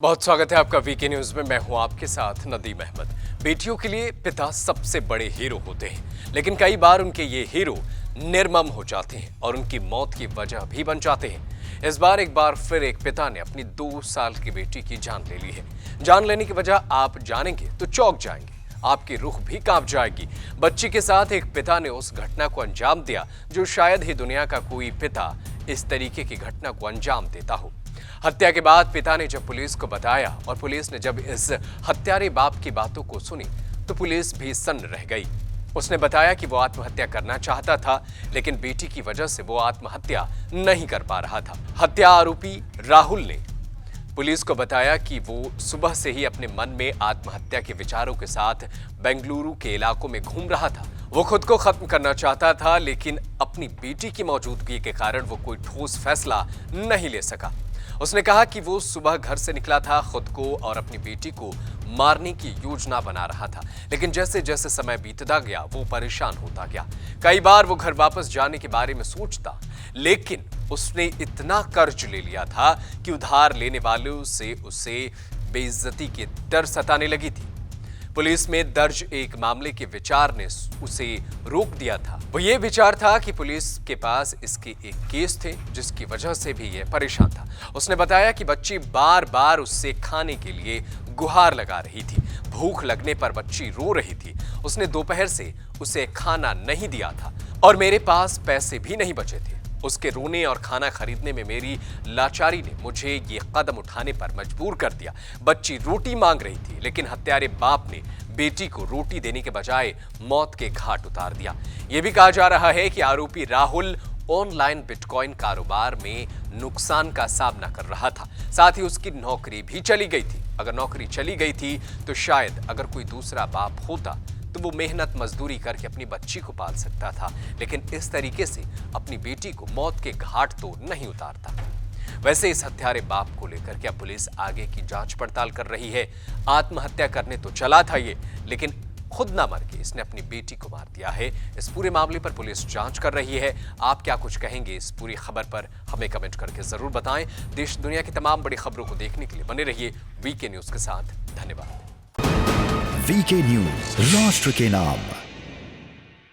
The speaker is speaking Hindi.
बहुत स्वागत है आपका वीके न्यूज में। मैं हूं आपके साथ नदीम अहमद। बेटियों के लिए पिता सबसे बड़े हीरो होते हैं, लेकिन कई बार उनके ये हीरो निर्मम हो जाते हैं और उनकी मौत की वजह भी बन जाते हैं। इस बार एक बार फिर एक पिता ने अपनी 2 साल की बेटी की जान ले ली है। जान लेने की वजह आप जानेंगे तो चौंक जाएंगे, आपकी रूह भी कांप जाएगी। बच्ची के साथ एक पिता ने उस घटना को अंजाम दिया जो शायद ही दुनिया का कोई पिता इस तरीके की घटना को अंजाम देता हो। हत्या के बाद पिता ने जब पुलिस को बताया और पुलिस ने जब इस हत्यारे बाप की बातों को सुनी तो पुलिस भी सन्न रह गई। उसने बताया कि वो आत्महत्या करना चाहता था, लेकिन बेटी की वजह से वो आत्महत्या नहीं कर पा रहा था। हत्या आरोपी राहुल ने पुलिस को बताया कि वो सुबह से ही अपने मन में आत्महत्या के विचारों के साथ बेंगलुरु के इलाकों में घूम रहा था। वो खुद को खत्म करना चाहता था, लेकिन अपनी बेटी की मौजूदगी के कारण वो कोई ठोस फैसला नहीं ले सका। उसने कहा कि वो सुबह घर से निकला था, खुद को और अपनी बेटी को मारने की योजना बना रहा था, लेकिन जैसे जैसे समय बीतता गया वो परेशान होता गया। कई बार वो घर वापस जाने के बारे में सोचता, लेकिन उसने इतना कर्ज ले लिया था कि उधार लेने वालों से उसे बेइज्जती की डर सताने लगी थी। पुलिस में दर्ज एक मामले के विचार ने उसे रोक दिया था। वो ये विचार था कि पुलिस के पास इसके एक केस थे जिसकी वजह से भी ये परेशान था। उसने बताया कि बच्ची बार बार उससे खाने के लिए गुहार लगा रही थी। भूख लगने पर बच्ची रो रही थी। उसने दोपहर से उसे खाना नहीं दिया था और मेरे पास पैसे भी नहीं बचे थे। उसके रोने और खाना खरीदने में मेरी लाचारी ने मुझे ये कदम उठाने पर मजबूर कर दिया। बच्ची रोटी मांग रही थी, लेकिन हत्यारे बाप ने बेटी को रोटी देने के बजाय मौत के घाट उतार दिया। यह भी कहा जा रहा है कि आरोपी राहुल ऑनलाइन बिटकॉइन कारोबार में नुकसान का सामना कर रहा था। साथ ही उसकी नौकरी भी चली गई थी। अगर नौकरी चली गई थी तो शायद अगर कोई दूसरा बाप होता तो वो मेहनत मजदूरी करके अपनी बच्ची को पाल सकता था, लेकिन इस तरीके से अपनी बेटी को मौत के घाट तो नहीं उतारता। वैसे इस हत्यारे बाप को लेकर क्या पुलिस आगे की जांच पड़ताल कर रही है। आत्महत्या करने तो चला था ये, लेकिन खुद ना मर के इसने अपनी बेटी को मार दिया है। इस पूरे मामले पर पुलिस जांच कर रही है। आप क्या कुछ कहेंगे इस पूरी खबर पर, हमें कमेंट करके जरूर बताएं। देश दुनिया की तमाम बड़ी खबरों को देखने के लिए बने रहिए वीके न्यूज के साथ। धन्यवाद। वीके न्यूज, राष्ट्र के नाम।